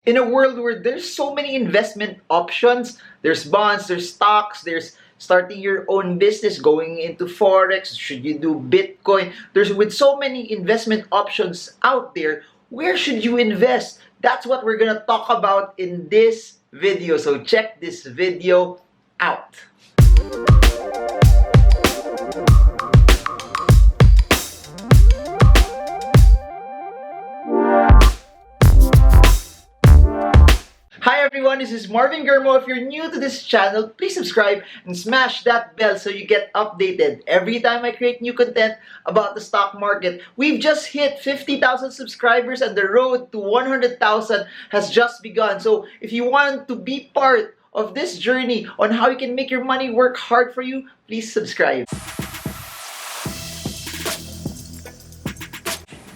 in a world where there's so many investment options, there's bonds, there's stocks, there's starting your own business, going into forex, should you do Bitcoin? There's with so many investment options out there, where should you invest? That's what we're gonna talk about in this video. So check this video out. Hi everyone, this is Marvin Germo. If you're new to this channel, please subscribe and smash that bell so you get updated every time I create new content about the stock market. We've just hit 50,000 subscribers and the road to 100,000 has just begun. So if you want to be part of this journey on how you can make your money work hard for you, please subscribe.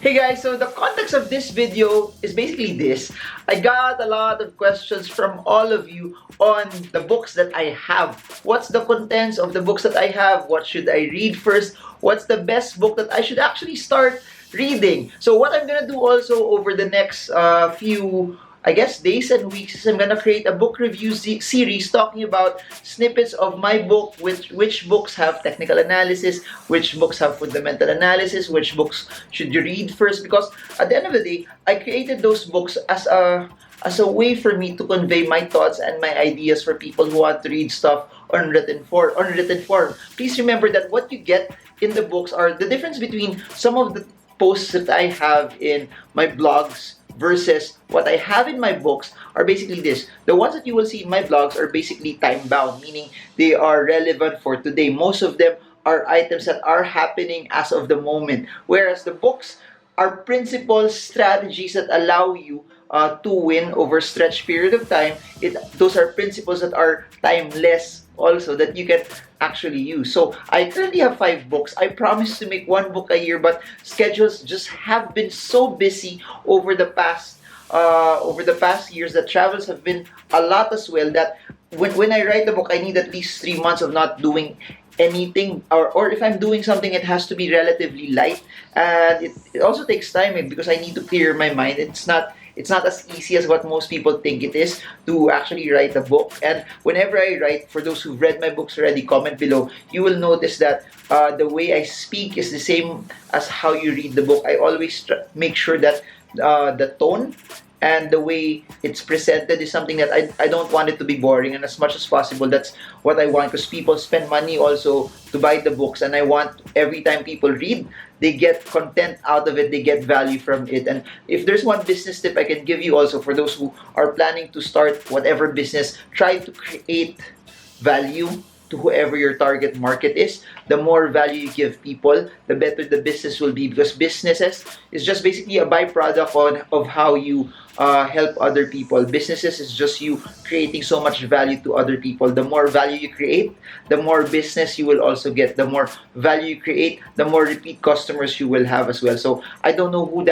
Hey guys, so the context of this video is basically this. I got a lot of questions from all of you on the books that I have. What's the contents of the books that I have? What should I read first? What's the best book that I should actually start reading? So what I'm gonna do also over the next few days and weeks is I'm gonna create a book review series talking about snippets of my book, which books have technical analysis, which books have fundamental analysis, which books should you read first, because at the end of the day, I created those books as a way for me to convey my thoughts and my ideas for people who want to read stuff on written form. Please remember that what you get in the books are the difference between some of the posts that I have in my blogs versus what I have in my books are basically this. The ones that you will see in my blogs are basically time-bound, meaning they are relevant for today. Most of them are items that are happening as of the moment, whereas the books are principles, strategies that allow you to win over a stretched period of time. Those are principles that are timeless also, that you can actually use. So I currently have 5 books. I promise to make 1 book a year, but schedules just have been so busy over the past years, that travels have been a lot as well, that when I write the book, I need at least 3 months of not doing anything, or if I'm doing something, it has to be relatively light, and it also takes time because I need to clear my mind. It's not as easy as what most people think it is to actually write a book. And whenever I write, for those who've read my books already, comment below. You will notice that the way I speak is the same as how you read the book. I always make sure that the tone and the way it's presented is something that I don't want it to be boring, and as much as possible, that's what I want, because people spend money also to buy the books, and I want every time people read, they get content out of it, they get value from it. And if there's one business tip I can give you also for those who are planning to start whatever business, try to create value to whoever your target market is. The more value you give people, the better the business will be, because businesses is just basically a byproduct of how you help other people. Businesses is just you creating so much value to other people. The more value you create, the more business you will also get. The more value you create, the more repeat customers you will have as well. So I don't know who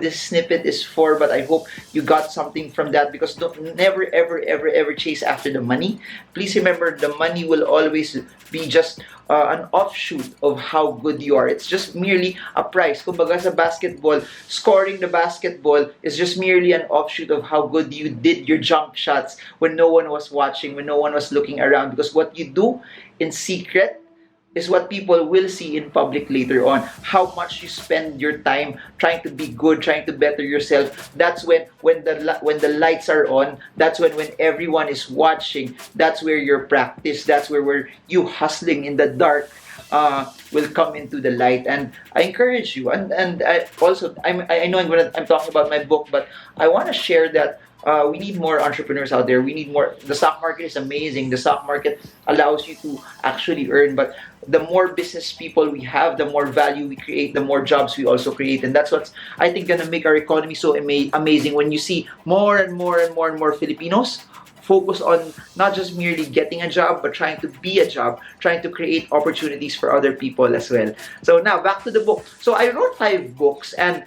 this snippet is for, but I hope you got something from that, because never ever chase after the money. Please remember, the money will always be just an offshoot of how good you are. It's just merely a price. Kumbaga sa basketball, scoring the basketball is just merely an offshoot of how good you did your jump shots when no one was watching, when no one was looking around, because what you do in secret is what people will see in public later on. How much you spend your time trying to be good, trying to better yourself. That's when the lights are on. That's when everyone is watching. That's where your practice. That's where you hustling in the dark will come into the light. And I encourage you. And I know I'm talking about my book, but I want to share that. We need more entrepreneurs out there. We need more. The stock market is amazing. The stock market allows you to actually earn, but the more business people we have, the more value we create, the more jobs we also create. And that's what's, I think, gonna make our economy so amazing, when you see more and more Filipinos focus on not just merely getting a job, but trying to be a job, trying to create opportunities for other people as well. So now, back to the book. So I wrote 5 books, and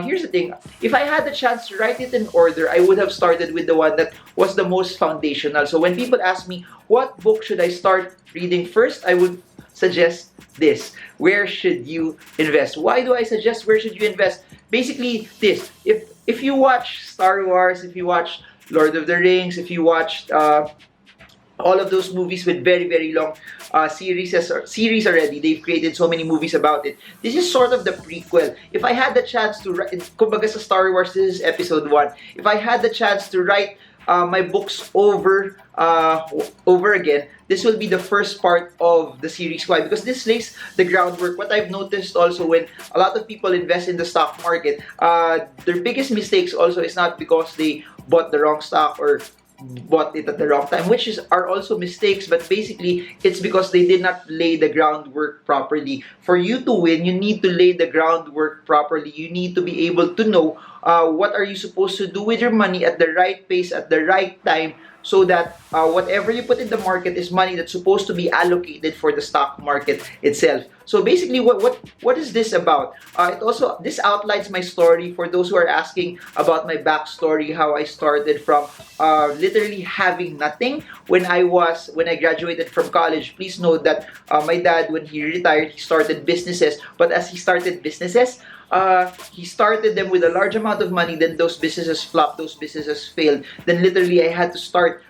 here's the thing. If I had the chance to write it in order, I would have started with the one that was the most foundational. So when people ask me, what book should I start reading first, I would suggest this. Where should you invest? Why do I suggest where should you invest? Basically this. If if you watch Star Wars, if you watch Lord of the Rings, if you watched all of those movies with very very long series already, they've created so many movies about it. This is sort of the prequel. If I had the chance to write, kumbaga sa Star Wars, this is episode 1. If I had the chance to write my books over again, this will be the first part of the series. Why? Because this lays the groundwork. What I've noticed also, when a lot of people invest in the stock market, their biggest mistakes also is not because they bought the wrong stock or bought it at the wrong time, which are also mistakes, but basically it's because they did not lay the groundwork properly. For you to win, you need to lay the groundwork properly. You need to be able to know what are you supposed to do with your money at the right pace, at the right time, so that whatever you put in the market is money that's supposed to be allocated for the stock market itself. So basically, what is this about? This outlines my story for those who are asking about my backstory, how I started from literally having nothing when I graduated from college. Please note that my dad, when he retired, he started businesses. But as he started businesses, he started them with a large amount of money. Then those businesses flopped, those businesses failed. Then literally I had to start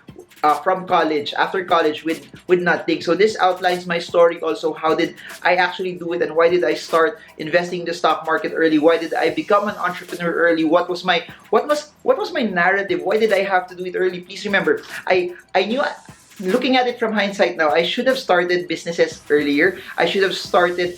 from college, after college, with nothing. So this outlines my story also. How did I actually do it, and why did I start investing in the stock market early? Why did I become an entrepreneur early? What was my narrative? Why did I have to do it early? Please remember, I knew, looking at it from hindsight now, I should have started businesses earlier. I should have started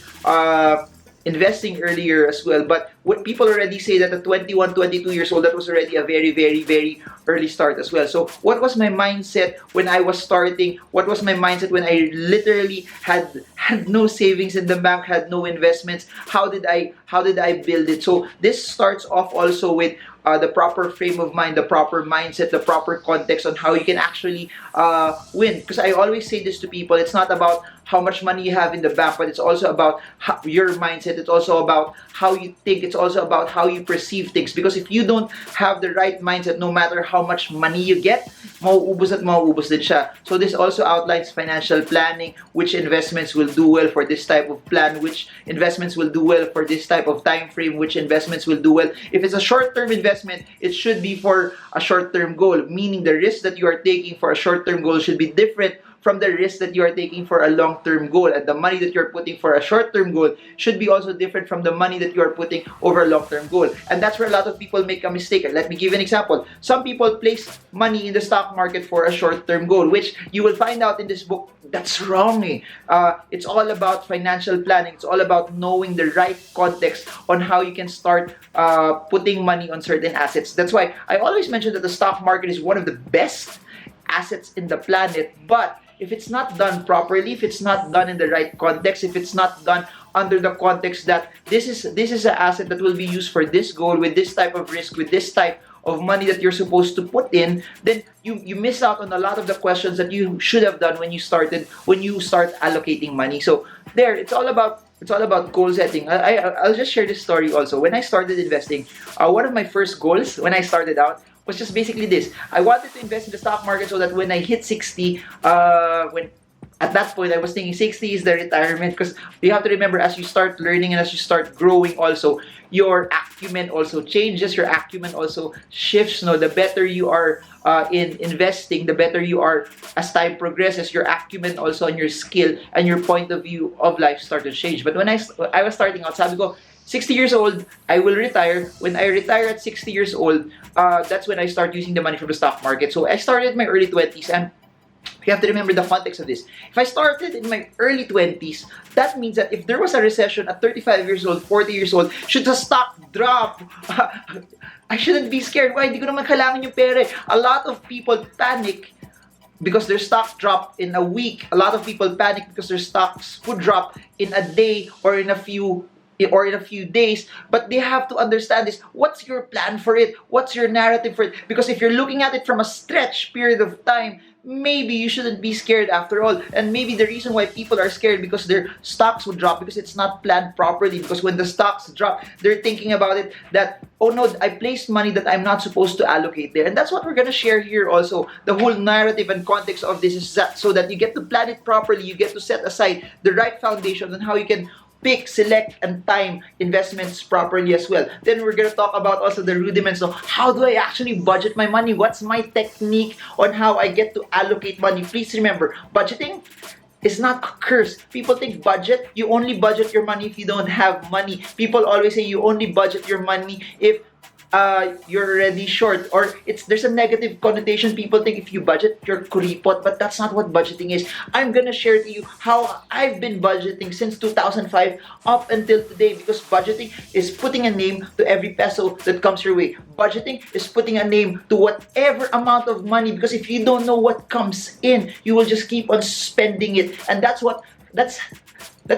investing earlier as well. But what people already say, that at 21, 22 years old, that was already a very, very, very early start as well. So what was my mindset when I was starting? What was my mindset when I literally had no savings in the bank, had no investments? How did I build it? So this starts off also with the proper frame of mind, the proper mindset, the proper context on how you can actually win. Because I always say this to people, it's not about how much money you have in the bank, but it's also about your mindset. It's also about how you think. It's also about how you perceive things. Because if you don't have the right mindset, no matter how much money you get, mauubos at mauubos din siya. So this also outlines financial planning, which investments will do well for this type of plan, which investments will do well for this type of time frame, which investments will do well. If it's a short-term investment, it should be for a short-term goal, meaning the risk that you are taking for a short-term goal should be different from the risk that you are taking for a long-term goal. And the money that you're putting for a short-term goal should be also different from the money that you are putting over a long-term goal. And that's where a lot of people make a mistake. And let me give you an example. Some people place money in the stock market for a short-term goal, which you will find out in this book, that's wrong. It's all about financial planning. It's all about knowing the right context on how you can start putting money on certain assets. That's why I always mention that the stock market is one of the best assets in the planet. But if it's not done properly, if it's not done in the right context, if it's not done under the context that this is an asset that will be used for this goal, with this type of risk, with this type of money that you're supposed to put in, then you miss out on a lot of the questions that you should have done when you start allocating money. So there, it's all about goal setting. I'll just share this story also. When I started investing, one of my first goals when I started out was just basically this. I wanted to invest in the stock market so that when I hit 60, when at that point I was thinking 60 is the retirement, because you have to remember, as you start learning and as you start growing also, your acumen also changes, your acumen also shifts. No, the better you are in investing, the better you are as time progresses, your acumen also and your skill and your point of view of life start to change. But when I was starting out, sabi ko, 60 years old, I will retire. When I retire at 60 years old, that's when I start using the money from the stock market. So I started in my early 20s, and you have to remember the context of this. If I started in my early 20s, that means that if there was a recession at 35 years old, 40 years old, should the stock drop, I shouldn't be scared. Why? Hindi ko naman kailangan yung pera. A lot of people panic because their stock dropped in a week. A lot of people panic because their stocks would drop in a day or in a few days. But they have to understand this. What's your plan for it? What's your narrative for it? Because if you're looking at it from a stretch period of time, maybe you shouldn't be scared after all. And maybe the reason why people are scared because their stocks would drop, because it's not planned properly. Because when the stocks drop, they're thinking about it that, oh no, I placed money that I'm not supposed to allocate there. And that's what we're going to share here also. The whole narrative and context of this is that, so that you get to plan it properly, you get to set aside the right foundation on how you can pick, select, and time investments properly as well. Then we're gonna talk about also the rudiments of how do I actually budget my money? What's my technique on how I get to allocate money? Please remember, budgeting is not a curse. People think budget, you only budget your money if you don't have money. People always say you only budget your money if you're already short, or it's there's a negative connotation. People think if you budget you're kuripot, but that's not what budgeting is. I'm gonna share to you how I've been budgeting since 2005 up until today, because budgeting is putting a name to every peso that comes your way. Budgeting is putting a name to whatever amount of money, because if you don't know what comes in, you will just keep on spending it, and that's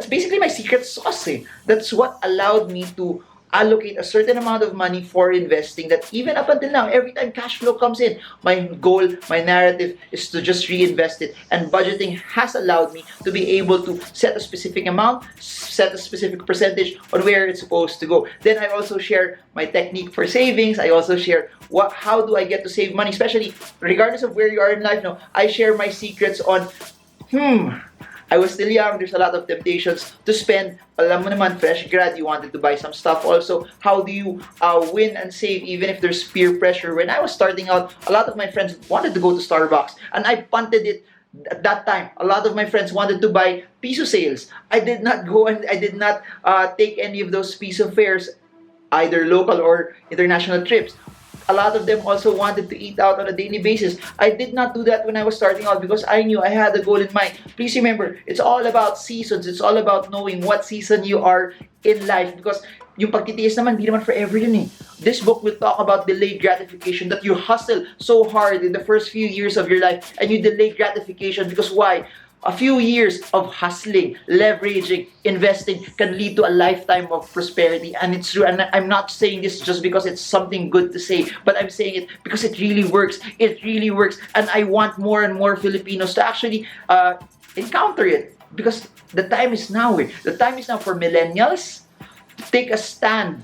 basically my secret sauce. That's what allowed me to allocate a certain amount of money for investing, that even up until now, every time cash flow comes in, my goal, my narrative is to just reinvest it. And budgeting has allowed me to be able to set a specific amount, set a specific percentage on where it's supposed to go. Then I also share my technique for savings. I also share how do I get to save money, especially regardless of where you are in life now. I share my secrets on I was still young, there's a lot of temptations to spend. Alam mo naman, fresh grad, you wanted to buy some stuff. Also, how do you win and save even if there's peer pressure? When I was starting out, a lot of my friends wanted to go to Starbucks, and I punted it at that time. A lot of my friends wanted to buy piso sales. I did not go, and I did not take any of those piso fares, either local or international trips. A lot of them also wanted to eat out on a daily basis. I did not do that when I was starting out, because I knew I had a goal in mind. Please remember, it's all about seasons. It's all about knowing what season you are in life, because yung pagtitiis naman, di naman forever yun eh. This book will talk about delayed gratification, that you hustle so hard in the first few years of your life and you delay gratification, because why? A few years of hustling, leveraging, investing can lead to a lifetime of prosperity. And it's true. And I'm not saying this just because it's something good to say, but I'm saying it because it really works. It really works. And I want more and more Filipinos to actually encounter it, because the time is now. The time is now for millennials to take a stand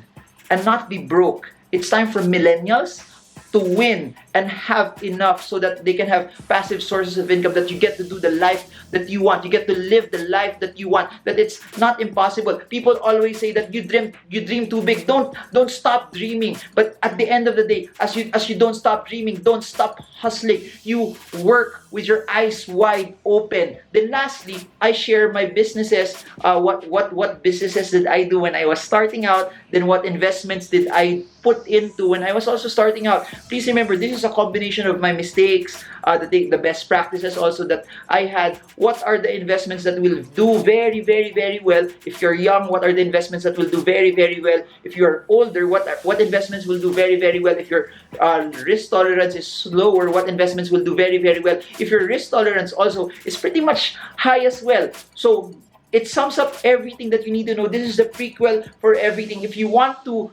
and not be broke. It's time for millennials to win and have enough so that they can have passive sources of income, that you get to do the life that you want, you get to live the life that you want, that it's not impossible. People always say that you dream too big. Don't stop dreaming. But at the end of the day, as you don't stop dreaming, don't stop hustling. You work with your eyes wide open. Then lastly, I share my businesses. What businesses did I do when I was starting out? Then what investments did I put into when I was also starting out? Please remember, this is a combination of my mistakes, the best practices also that I had. What are the investments that will do very, very, very well if you're young? What are the investments that will do very, very well if you're older? What investments will do very, very well if your risk tolerance is lower? What investments will do very, very well if your risk tolerance also is pretty much high as well? So it sums up everything that you need to know. This is the prequel for everything. If you want to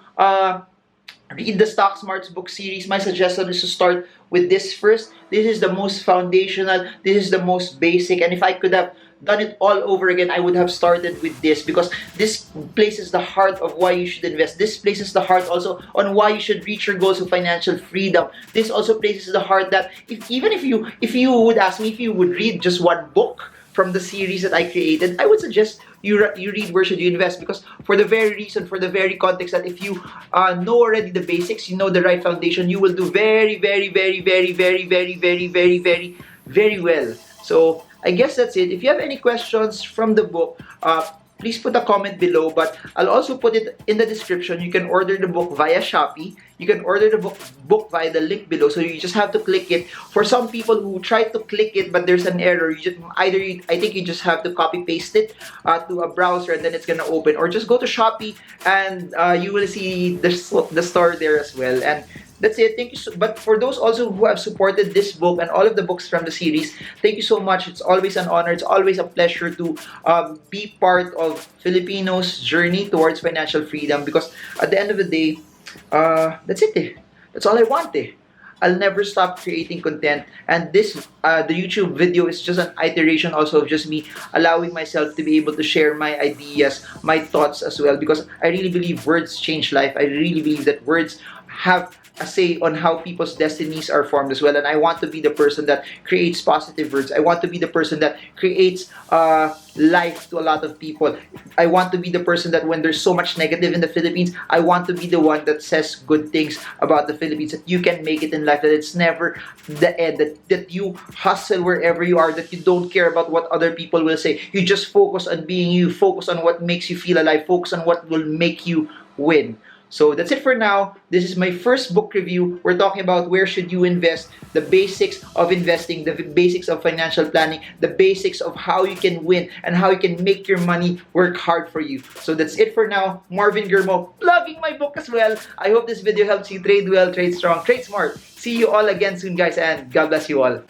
read the Stock Smarts book series, my suggestion is to start with this first. This is the most foundational, this is the most basic, and if I could have done it all over again, I would have started with this, because this places the heart of why you should invest. This places the heart also on why you should reach your goals of financial freedom. This also places the heart that if you would ask me if you would read just one book from the series that I created, I would suggest you read Where Should You Invest, because for the very reason, for the very context that if you know already the basics, you know the right foundation, you will do very, very, very, very, very, very, very, very, very, very well. So I guess that's it. If you have any questions from the book, please put a comment below, but I'll also put it in the description. You can order the book via Shopee. You can order the book via the link below, so you just have to click it. For some people who try to click it but there's an error, I think you just have to copy paste it to a browser, and then it's gonna open, or just go to Shopee and you will see the store there as well. And that's it. Thank you. But for those also who have supported this book and all of the books from the series, thank you so much. It's always an honor. It's always a pleasure to be part of Filipinos' journey towards financial freedom. Because at the end of the day, that's it. That's all I want. I'll never stop creating content, and this the YouTube video is just an iteration also of just me allowing myself to be able to share my ideas, my thoughts as well, because I really believe words change life. I really believe that words have a say on how people's destinies are formed as well. And I want to be the person that creates positive words. I want to be the person that creates life to a lot of people. I want to be the person that when there's so much negative in the Philippines, I want to be the one that says good things about the Philippines, that you can make it in life, that it's never the end, that you hustle wherever you are, that you don't care about what other people will say. You just focus on being you, focus on what makes you feel alive, focus on what will make you win. So that's it for now. This is my first book review. We're talking about where should you invest, the basics of investing, the basics of financial planning, the basics of how you can win and how you can make your money work hard for you. So that's it for now. Marvin Germo, plugging my book as well. I hope this video helps you trade well, trade strong, trade smart. See you all again soon, guys, and God bless you all.